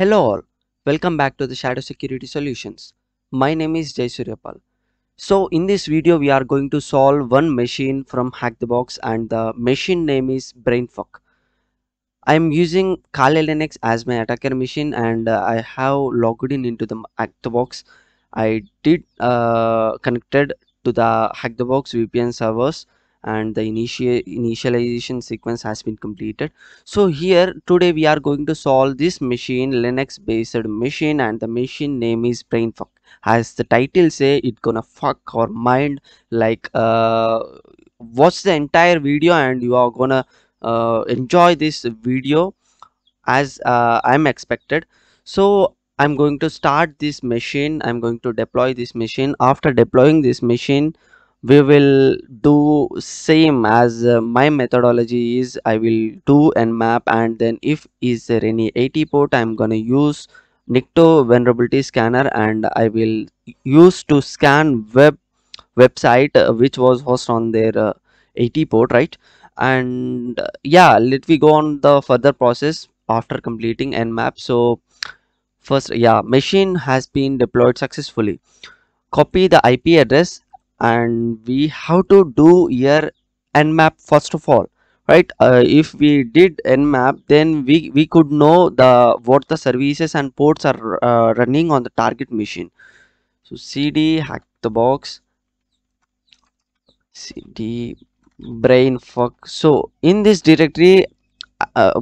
Hello all, welcome back to the Shadow Security Solutions. My name is Jay Suryapal. So in this video we are going to solve one machine from Hack the Box and the machine name is Brainfuck. I am using Kali Linux as my attacker machine and I have logged in into the Hack the Box. I did connected to the Hack the Box VPN servers and the initialization sequence has been completed. So here today we are going to solve this machine, Linux based machine, and the machine name is Brainfuck. As the title say, it gonna fuck our mind. Like watch the entire video and you are gonna enjoy this video as I'm expected. So I'm going to start this machine. I'm going to deploy this machine. After deploying this machine, we will do same as my methodology is. I will do nmap, and then if is there any 80 port, I'm gonna use Nikto vulnerability scanner, and I will use to scan website which was host on their 80 port, right? And yeah, let we go on the further process after completing nmap. So first, yeah, machine has been deployed successfully. Copy the IP address, and we have to do here nmap first of all, right? If we did nmap, then we could know the what the services and ports are running on the target machine. So cd hack the box, cd brainfuck. So in this directory, uh,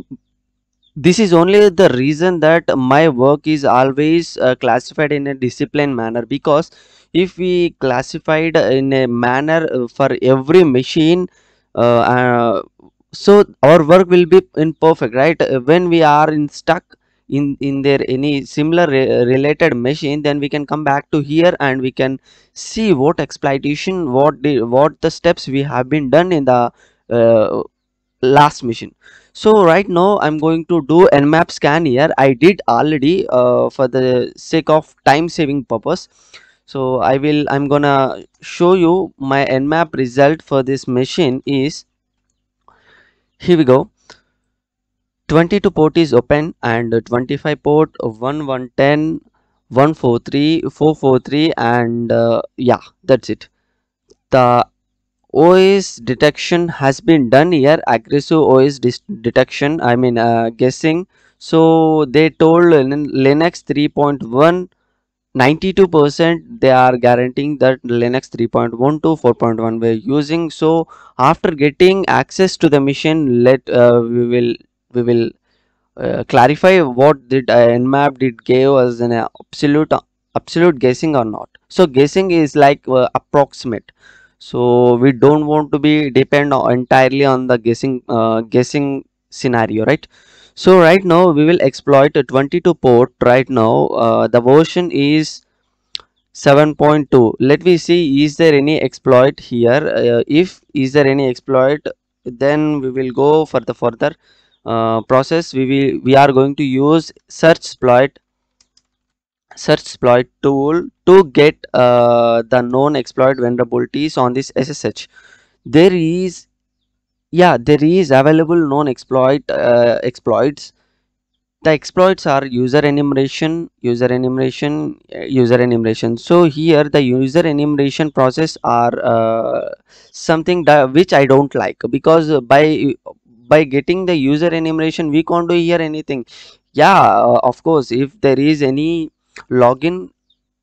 this is only the reason that my work is always classified in a disciplined manner, because if we classified in a manner for every machine, uh, uh, so our work will be imperfect, right? When we are in stuck in there any similar related machine, then we can come back to here and we can see what exploitation, what the steps we have been done in the uh, last machine. So right now I'm going to do nmap scan here. I did already for the sake of time saving purpose. So I'm gonna show you my nmap result for this machine is, here we go. 22 port is open and 25 port 1110 143 443, and yeah, that's it. The OS detection has been done here, aggressive OS detection, I mean guessing. So they told Linux 3.1 92% they are guaranteeing that Linux 3.1 to 4.1 we're using. So after getting access to the machine, we will clarify what did nmap did gave us an absolute guessing or not. So guessing is like approximate, so we don't want to be depend entirely on the guessing scenario, right? So right now we will exploit a 22 port. Right now the version is 7.2. Let me see, is there any exploit here? If is there any exploit, then we will go for the further process. We are going to use search exploit tool to get the known exploit vulnerabilities on this SSH. There is, yeah, there is available known exploits. The exploits are user enumeration. So here the user enumeration process are something that which I don't like, because by getting the user enumeration we can't do here anything. Yeah, of course, if there is any login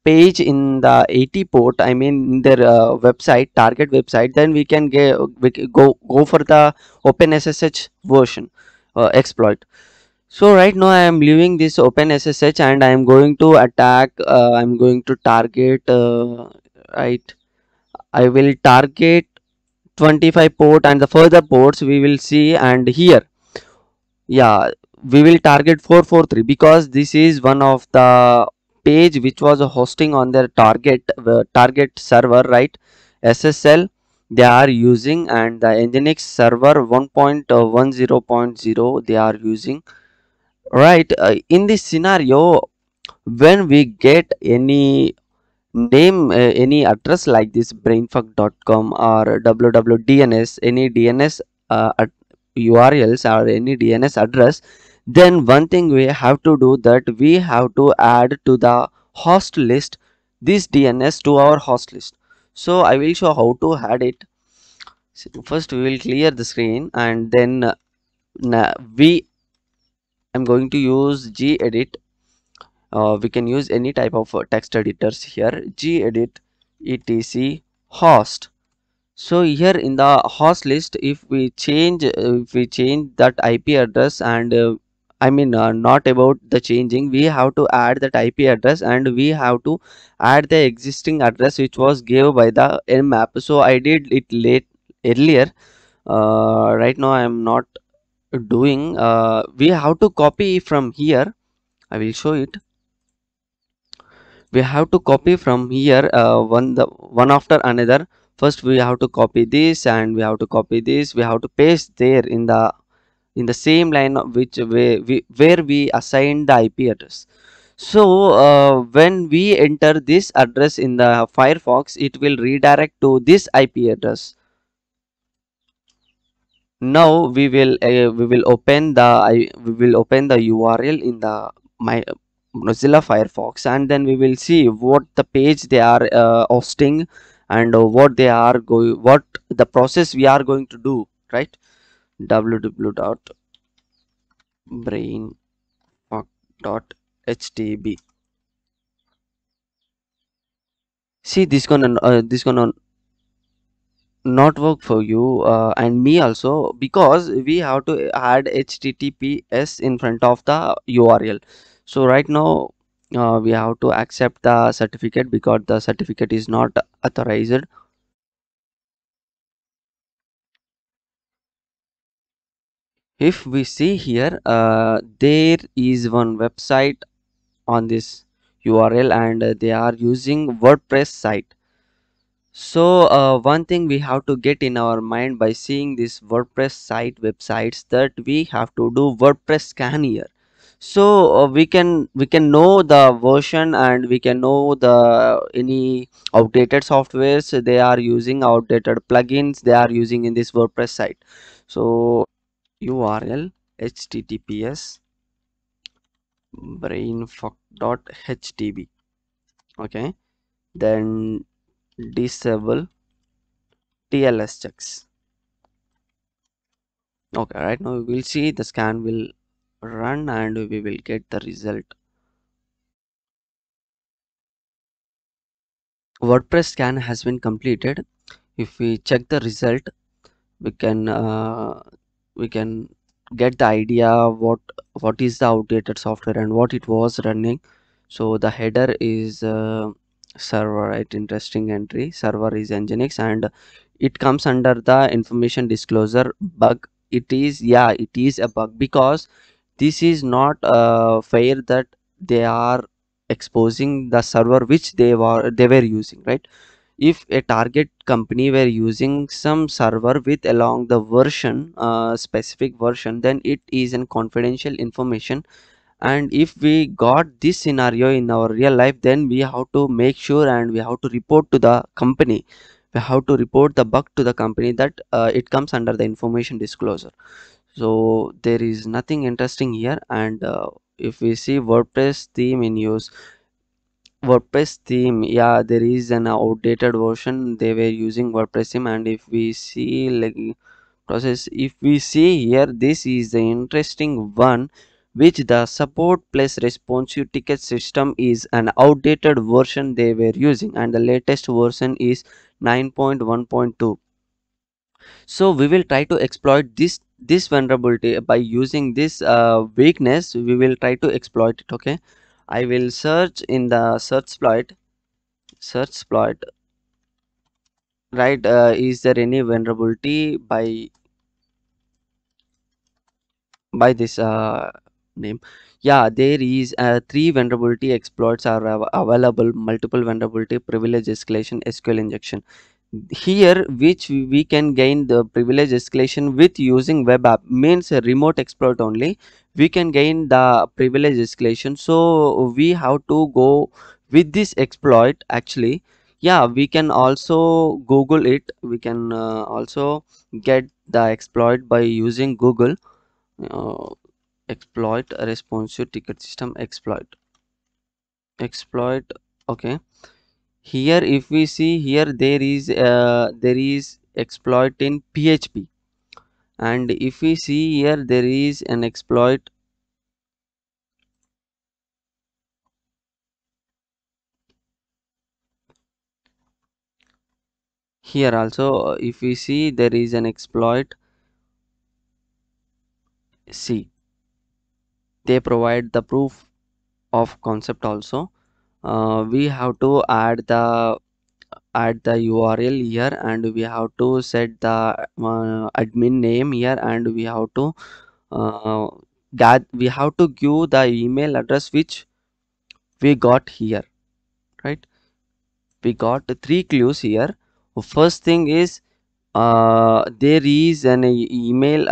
page in the 80 port, I mean in their website, target website, then we can go for the OpenSSH version exploit. So right now I am leaving this OpenSSH and I am going to attack. I'm going to target. Right, I will target 25 port and the further ports we will see. And here, yeah, we will target 443, because this is one of the page which was hosting on their target server, right? SSL they are using, and the Nginx server 1.10.0 they are using, right? In this scenario, when we get any name, any address like this brainfuck.com or www.dns, any DNS urls or any DNS address, Then one thing we have to do, that we have to add to the host list this DNS to our host list. So I will show how to add it. So first we will clear the screen, and then we I'm going to use gedit. We can use any type of text editors here. Gedit etc host. So here in the host list, if we change that IP address, and I mean, not about the changing, we have to add that IP address, and we have to add the existing address which was given by the nmap. So I did it late earlier. Right now I am not doing. We have to copy from here. I will show it. We have to copy from here, one after another. First we have to copy this, and we have to copy this, we have to paste there in the same line of which where we assign the IP address. So when we enter this address in the Firefox, it will redirect to this IP address. Now we will open the URL in the my Mozilla Firefox, and then we will see what the page they are hosting, and what the process we are going to do, right? www.brainfuck.htb. See, this gonna not work for you and me also, because we have to add https in front of the URL. So right now we have to accept the certificate because the certificate is not authorized. If we see here, there is one website on this URL, and they are using WordPress site. So one thing we have to get in our mind by seeing this WordPress site websites, that we have to do WordPress scan here. So we can know the version, and we can know the any outdated softwares they are using, outdated plugins they are using in this WordPress site. So URL https brainfuck.htb. Okay, then disable TLS checks. Okay, right now we will see the scan will run, and we will get the result. WordPress scan has been completed. If we check the result, we can we can get the idea what is the outdated software and what it was running. So the header is server, right? Interesting entry. Server is Nginx, and it comes under the information disclosure bug. It is, yeah, it is a bug, because this is not fair that they are exposing the server which they were using, right? If a target company were using some server with along the version, specific version, then it is an confidential information. And if we got this scenario in our real life, then we have to make sure, and we have to report to the company. We have to report the bug to the company, that it comes under the information disclosure. So there is nothing interesting here. And if we see WordPress theme in use, WordPress theme, yeah, there is an outdated version they were using WordPress theme. And if we see like process, if we see here, this is the interesting one, which the support plus responsive ticket system is an outdated version they were using, and the latest version is 9.1.2. So we will try to exploit this vulnerability by using this weakness. We will try to exploit it. Okay, I will search in the search exploit, right? Is there any vulnerability by this name? Yeah, there is three vulnerability exploits are available: multiple vulnerability, privilege escalation, SQL injection. Here, which we can gain the privilege escalation with using web app, means a remote exploit only. We can gain the privilege escalation, so we have to go with this exploit actually. Yeah, we can also Google it. We can also get the exploit by using Google. uh, exploit responsive ticket system, exploit. Okay, here if we see here, there is exploit in PHP, and if we see here, there is an exploit here also. If we see, there is an exploit C. They provide the proof of concept also. We have to add the URL here, and we have to set the admin name here, and we have to uh, we have to give the email address which we got here, right? We got three clues here. First thing is, there is an email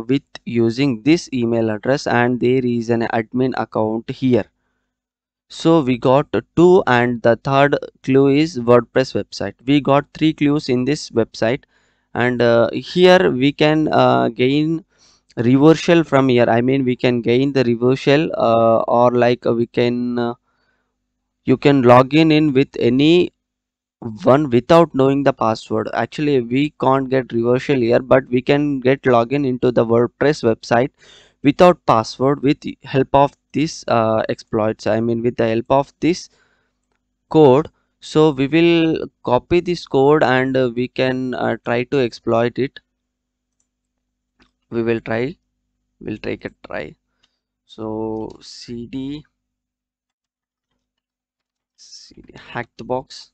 with using this email address, and there is an admin account here. So we got two, and the third clue is WordPress website. We got three clues in this website, and here we can gain reversal from here. I mean, we can gain the reversal, or like we can you can log in with any one without knowing the password. Actually, we can't get reversal here, but we can get login into the WordPress website without password with the help of this exploits. I mean, with the help of this code. So we will copy this code, and we can try to exploit it. We will try. We'll take a try. So cd hack the box,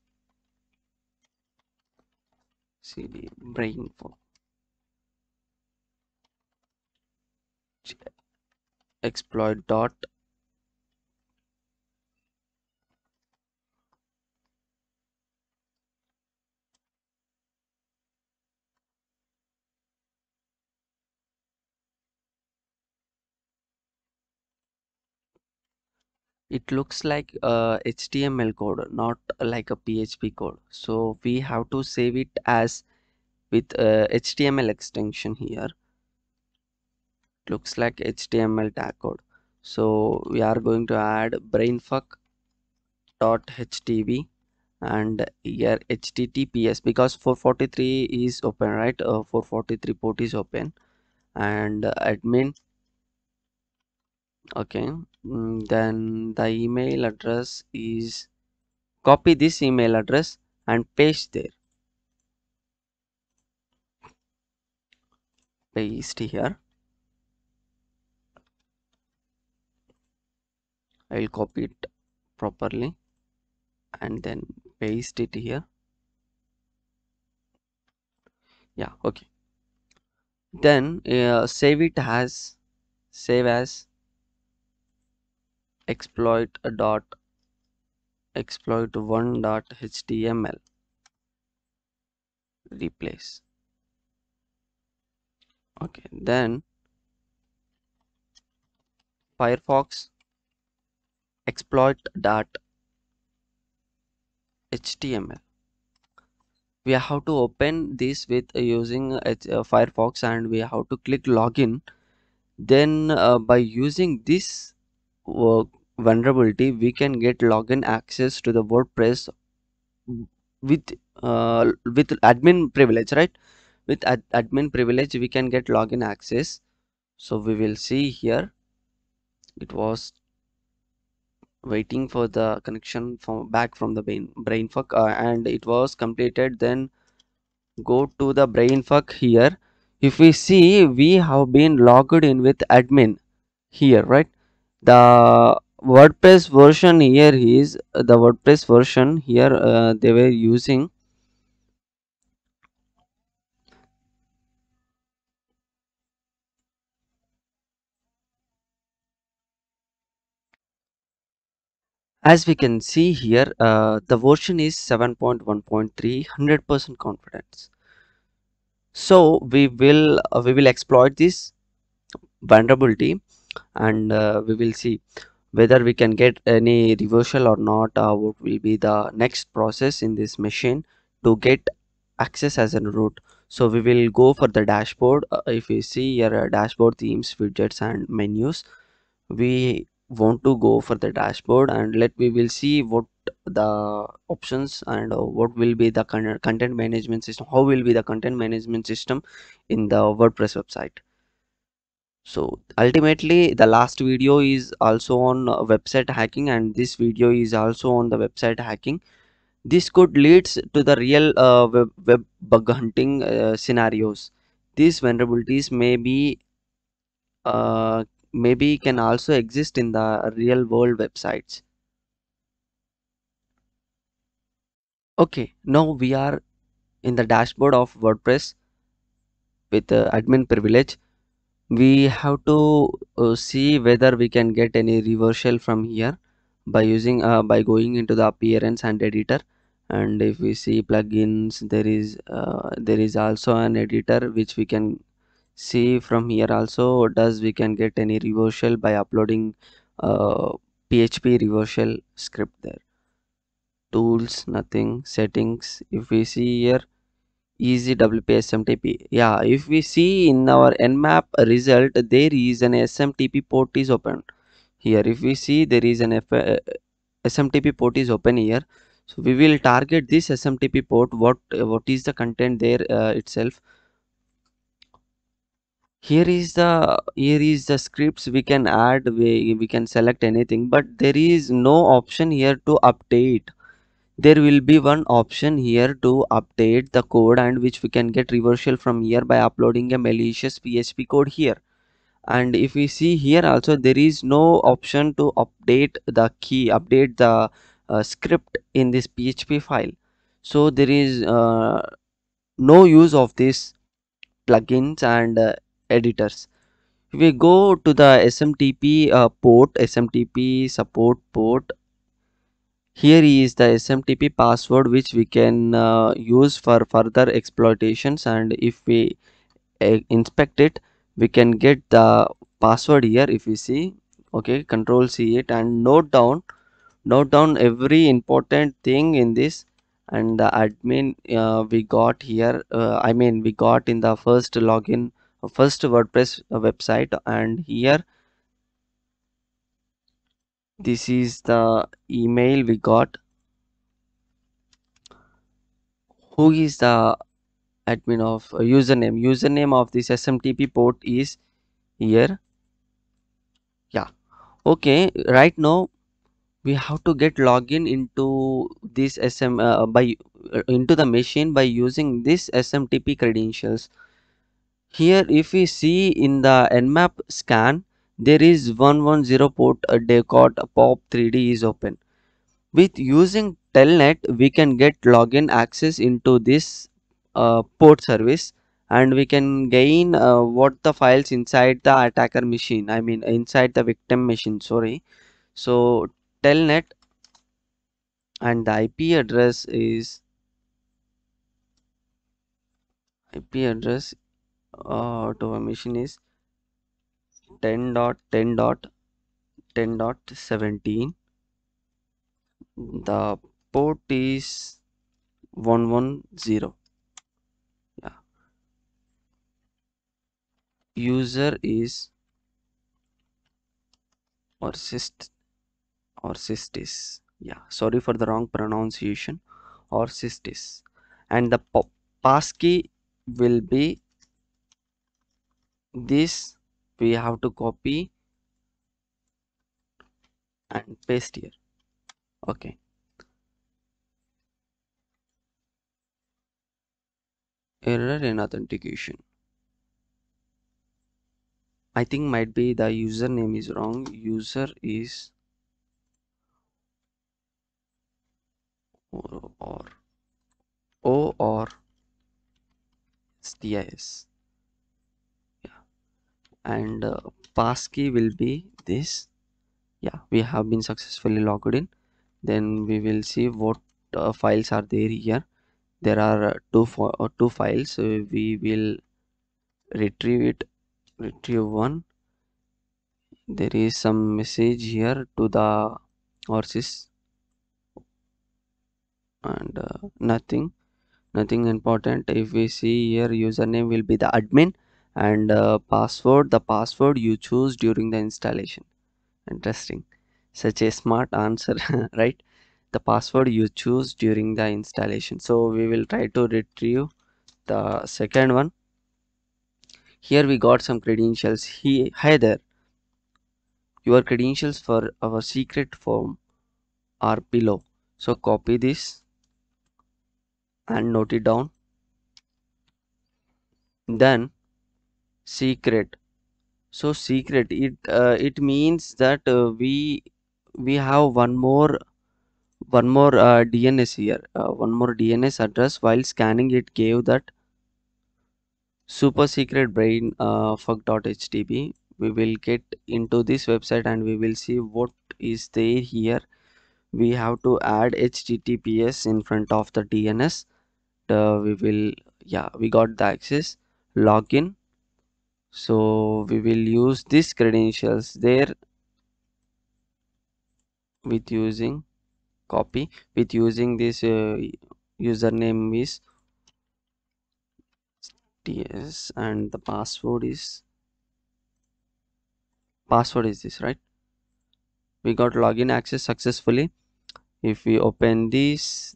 cd brain for exploit dot. It looks like HTML code, not like a PHP code. So we have to save it as with HTML extension here. Looks like HTML tag code. So we are going to add brainfuck.html, and here HTTPS, because 443 is open, right? 443 port is open, and admin. Okay, then the email address is, copy this email address and paste there, paste here. I will copy it properly and then paste it here. Yeah, okay. Then save as exploit1.html, replace. Okay, then Firefox exploit.html. We have to open this with using Firefox, and we have to click login. Then by using this uh, vulnerability, we can get login access to the WordPress with with admin privilege, right? With admin privilege, we can get login access. So we will see here, it was waiting for the connection from back from the brainfuck, and it was completed. Then go to the brainfuck here. If we see, we have been logged in with admin here, right? The WordPress version here is the WordPress version here, they were using. As we can see here, the version is 7.1.3, 100% confidence. So we will exploit this vulnerability, and we will see whether we can get any reversal or not. What will be the next process in this machine to get access as a root. So we will go for the dashboard. If we see here, dashboard themes, widgets and menus, we want to go for the dashboard, and we will see what the options and what will be the content management system, how will be the content management system in the WordPress website. So ultimately the last video is also on website hacking, and this video is also on the website hacking. This could leads to the real web bug hunting scenarios. These vulnerabilities uh, maybe can also exist in the real world websites. Okay, now we are in the dashboard of WordPress with admin privilege. We have to see whether we can get any reversal from here by using by going into the appearance and editor. And if we see plugins, there is also an editor which we can see from here also. Does we can get any reversal by uploading uh, PHP reversal script there. Tools, nothing. Settings, if we see here, easy WP SMTP. Yeah, if we see in our nmap result, there is an SMTP port is open here. If we see, there is an SMTP port is open here. So we will target this SMTP port. What is the content there itself. Here is the scripts we can add. We can select anything, but there is no option here to update. There will be one option here to update the code, and which we can get reversal from here by uploading a malicious PHP code here. And if we see here also, there is no option to update the script in this PHP file. So there is no use of this plugins and editors. If we go to the SMTP port, SMTP support port, here is the SMTP password which we can use for further exploitations. And if we inspect it, we can get the password here. If we see, okay, control C it and note down every important thing in this. And the admin we got here, I mean we got in the first login, first WordPress website. And here, this is the email we got. Who is the admin of username of this SMTP port is here. Yeah, okay, right now we have to get login into this SM by into the machine by using this SMTP credentials. Here if we see in the nmap scan, there is 110 port decode pop 3D is open. With using telnet, we can get login access into this port service, and we can gain what the files inside the attacker machine, I mean inside the victim machine, sorry. So telnet, and the IP address to a machine is 10.10.10.17. The port is 110. Yeah, user is or syst or Sistis. Yeah, sorry for the wrong pronunciation. Or Sistis. And the passkey will be this. We have to copy and paste here. Okay. Error in authentication. I think might be the username is wrong. User is or O or STIS. Yeah. And passkey will be this. Yeah, we have been successfully logged in. Then we will see what files are there here. There are two files. We will retrieve it. Retrieve one. There is some message here to the ORSys, and nothing nothing important. If we see here, username will be the admin, and password, the password you choose during the installation. Interesting, such a smart answer. Right, the password you choose during the installation. So we will try to retrieve the second one. Here we got some credentials. Hi there, your credentials for our secret form are below. So copy this and note it down. Then secret. So secret, it means that we have one more DNS here, one more DNS address. While scanning, it gave that super secret brain fuck.htb. We will get into this website and we will see what is there here. We have to add https in front of the DNS. We will, yeah, we got the access, login. So we will use these credentials there with using copy, with using this username is ts, and the password is this, right? We got login access successfully. If we open this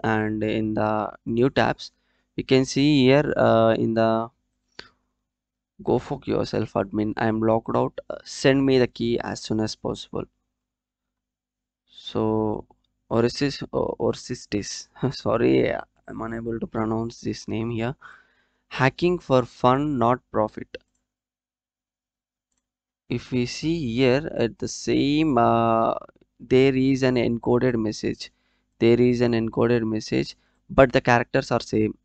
and in the new tabs, we can see here in the go fuck yourself admin, I am logged out, send me the key as soon as possible. So Orsistis, sorry, I'm unable to pronounce this name here. Hacking for fun, not profit. If we see here at the same, there is an encoded message. There is an encoded message, but the characters are same.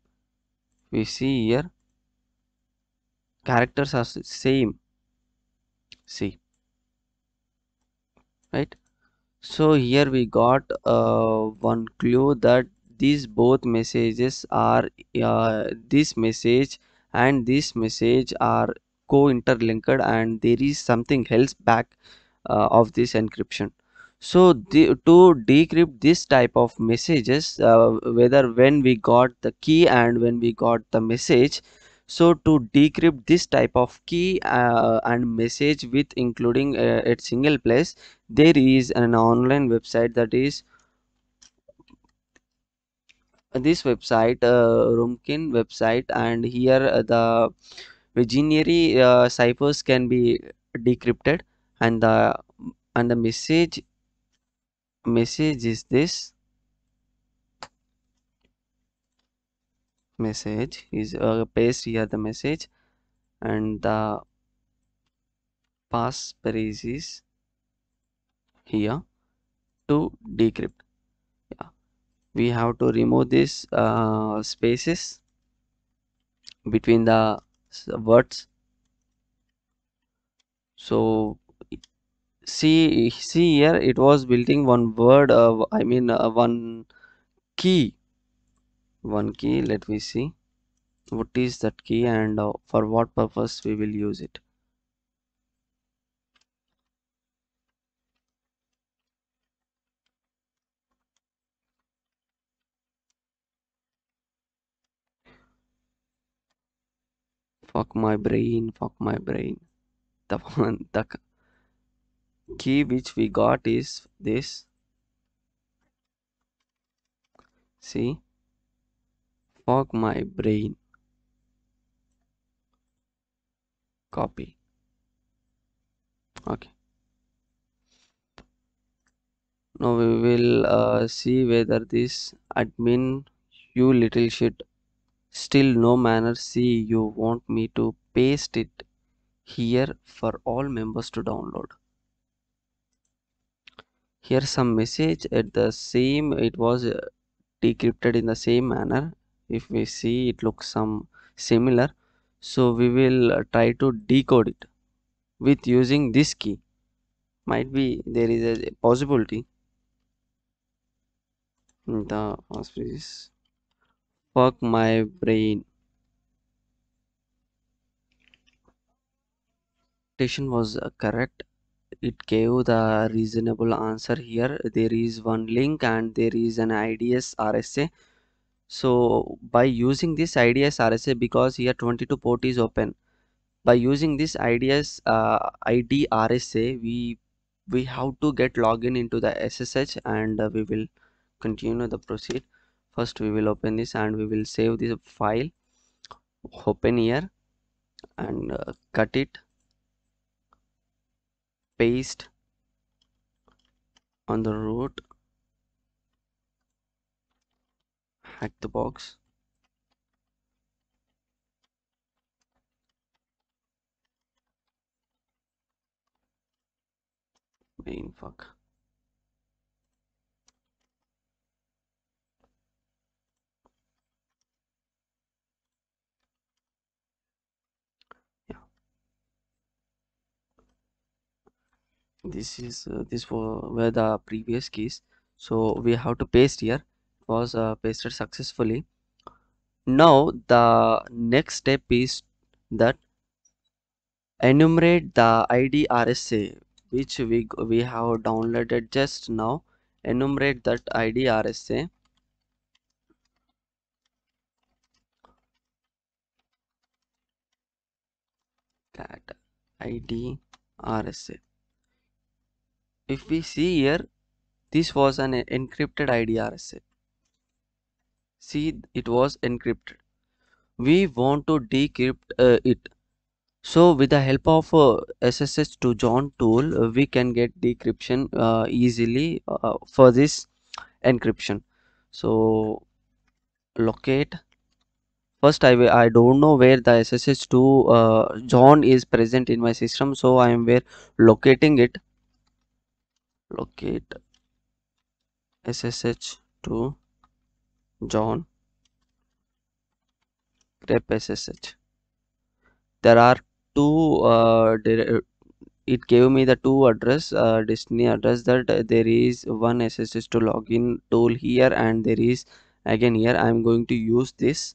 We see here, characters are same. See, right? So here we got one clue that these both messages are this message and this message are co-interlinked, and there is something else back of this encryption. So to decrypt this type of messages, whether when we got the key and when we got the message, so to decrypt this type of key and message with including at single place, there is an online website, that is this website, Rumkin website, and here the Viginary ciphers can be decrypted, and the message is this. Message is paste here the message, and the passphrase is here to decrypt. Yeah. We have to remove this spaces between the words. So see here, it was building one word, I mean key one key. Let me see what is that key and for what purpose we will use it. Fuck my brain. The one, the key which we got is this. See, fuck my brain. Copy. Okay. Now we will see whether this admin, you little shit, still no manners. See, you want me to paste it here for all members to download. Here some message at the same, it was decrypted in the same manner. If we see, it looks some similar. So we will try to decode it with using this key. Might be there is a possibility. The first is fuck my brain. Station was correct. It gave the reasonable answer here. There is one link and there is an IDS RSA. So by using this IDS RSA, because here 22 port is open, by using this IDS ID RSA, we have to get login into the SSH, and we will continue the proceed. First we will open this and we will save this file, open here, and cut it, paste on the root, hack the box, main fuck. Yeah, this were the previous keys, so we have to paste here. It was pasted successfully. Now the next step is that enumerate the ID RSA, which we have downloaded just now. Enumerate that ID RSA. That ID RSA. If we see here, this was an encrypted ID RSA. See, it was encrypted. We want to decrypt it. So with the help of SSH to John tool, we can get decryption easily for this encryption. So locate. First, I don't know where the SSH2 John is present in my system, so I am where locating it. Locate SSH2 John grep SSH. There are two. It gave me the two address, Destiny address, that there is one SSH2 login tool here, and there is again here. I am going to use this.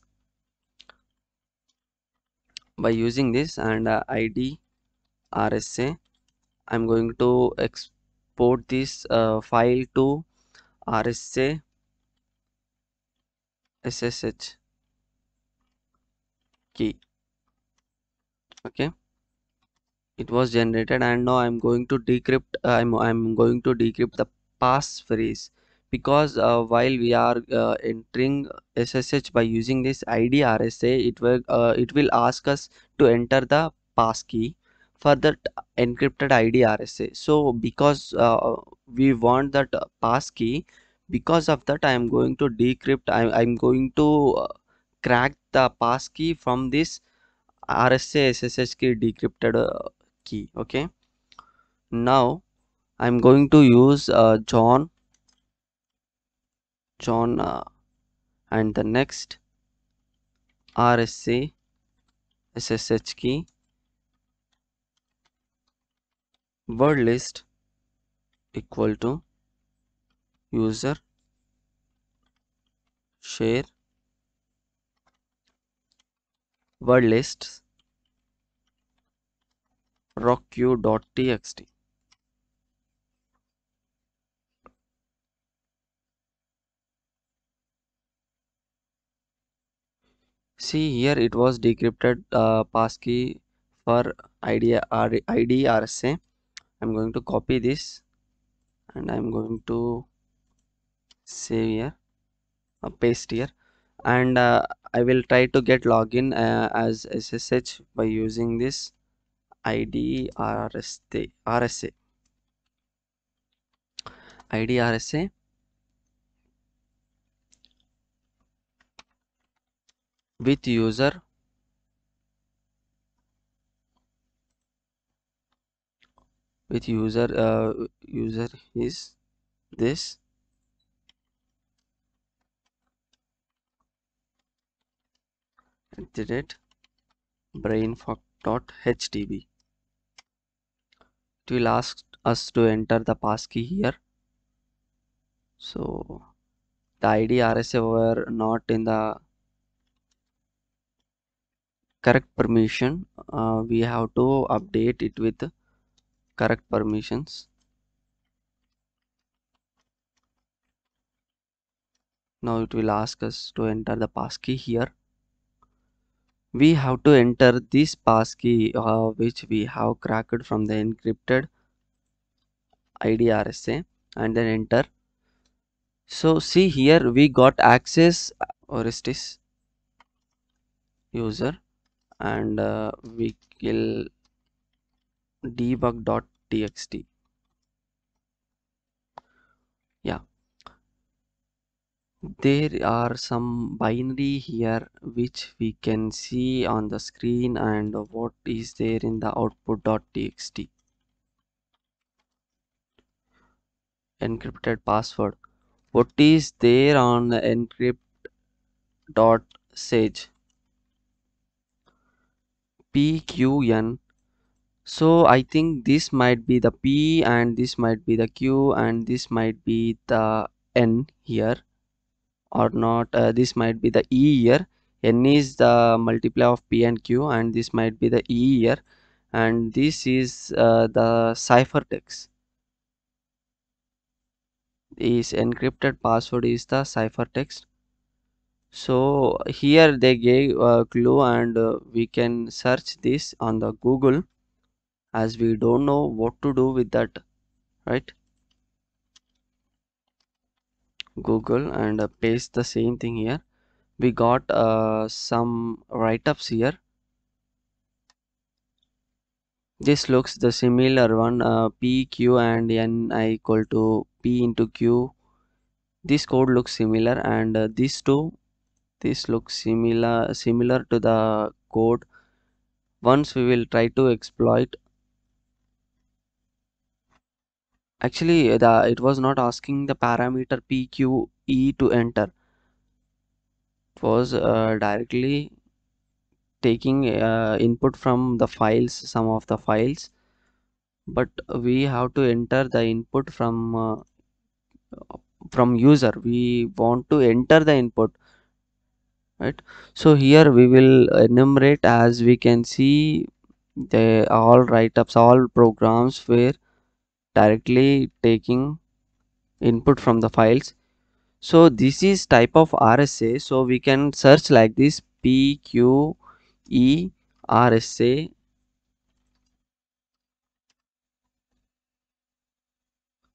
By using this and ID RSA, I'm going to export this file to RSA SSH key. Okay, it was generated, and now I'm going to decrypt. I'm going to decrypt the passphrase, because while we are entering SSH by using this ID RSA, it will ask us to enter the passkey for that encrypted ID RSA. So because we want that passkey, because of that I am going to decrypt. I'm going to crack the passkey from this RSA SSH key decrypted key. Okay, now I'm going to use John and the next RSA SSH key word list equal to user share word lists rockq.txt. See here, it was decrypted passkey for ID RSA. I'm going to copy this and I'm going to save here, paste here, and I will try to get login as SSH by using this ID RSA with user is this @ brainfuck.htb. It will ask us to enter the passkey here. So the ID RSA were not in the correct permission. We have to update it with correct permissions. Now it will ask us to enter the passkey here. We have to enter this passkey which we have cracked from the encrypted IDRSA and then enter. So see here we got access or is this user and we will debug.txt. Yeah, there are some binary here which we can see on the screen and what is there in the output.txt. Encrypted password. What is there on the encrypt.sage? PQN. So I think this might be the P and this might be the Q and this might be the N here or not. This might be the E here. N is the multiply of P and Q and this might be the E here and this is the ciphertext. Is encrypted password is the ciphertext. So here they gave a clue and we can search this on the Google as we don't know what to do with that, right? Google and paste the same thing here. We got some write-ups here. This looks the similar one, P, Q and N I equal to P into Q. This code looks similar and these two, this looks similar to the code. Once we will try to exploit. Actually, it was not asking the parameter PQE to enter. It was directly taking input from the files, some of the files, but we have to enter the input from user. We want to enter the input, right? So here we will enumerate as we can see the all write-ups, all programs were directly taking input from the files. So this is type of RSA. So we can search like this PQE RSA.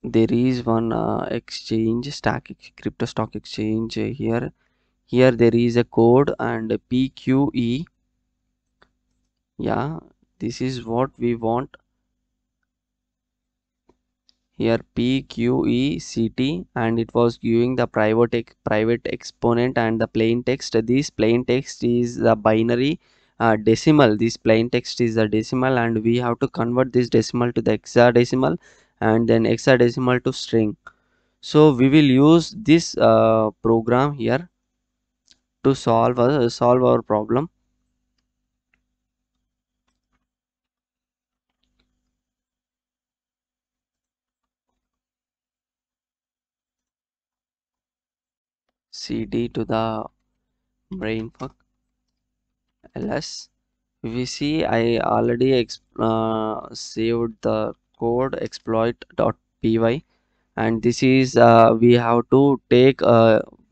There is one exchange crypto stock exchange here. Here there is a code and PQE. Yeah, this is what we want. Here PQECT and it was giving the private exponent and the plain text. This plain text is the binary decimal. This plain text is a decimal and we have to convert this decimal to the hexadecimal and then hexadecimal to string. So we will use this program here to solve our problem. CD to the brainfuck ls. We see I already saved the code exploit.py and this is we have to take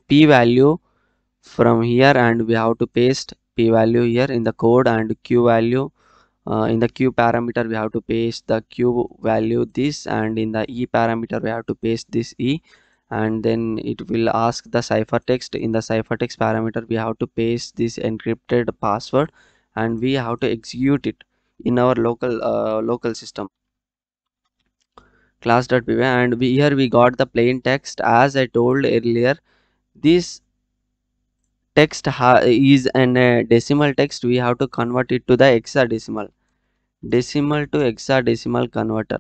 p value from here and we have to paste p value here in the code and q value in the q parameter we have to paste the q value this and in the e parameter we have to paste this e and then it will ask the ciphertext. In the ciphertext parameter we have to paste this encrypted password and we have to execute it in our local system class.py and here we got the plain text. As I told earlier, this text is an decimal text. We have to convert it to the hexadecimal, decimal to hexadecimal converter,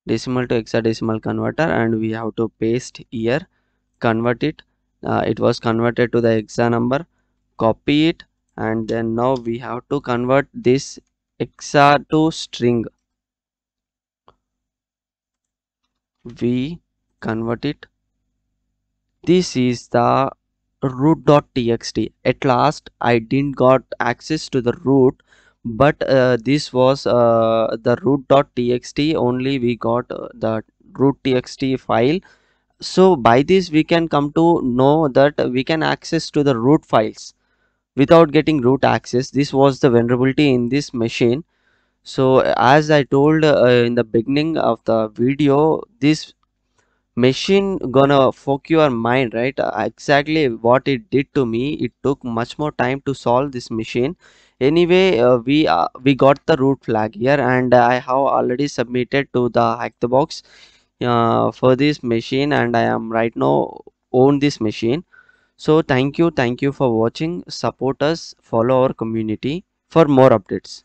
decimal to hexadecimal converter and we have to paste here, convert it. It was converted to the hexa number, copy it and then now we have to convert this hexa to string. We convert it. This is the root.txt. At last I didn't got access to the root, but this was the root.txt only. We got the root.txt file. So by this we can come to know that we can access to the root files without getting root access. This was the vulnerability in this machine. So as I told in the beginning of the video, this machine gonna fuck your mind, right? Exactly what it did to me. It took much more time to solve this machine. Anyway, we got the root flag here, and I have already submitted to the hack the box for this machine, and I am right now own this machine. So thank you for watching. Support us, follow our community for more updates.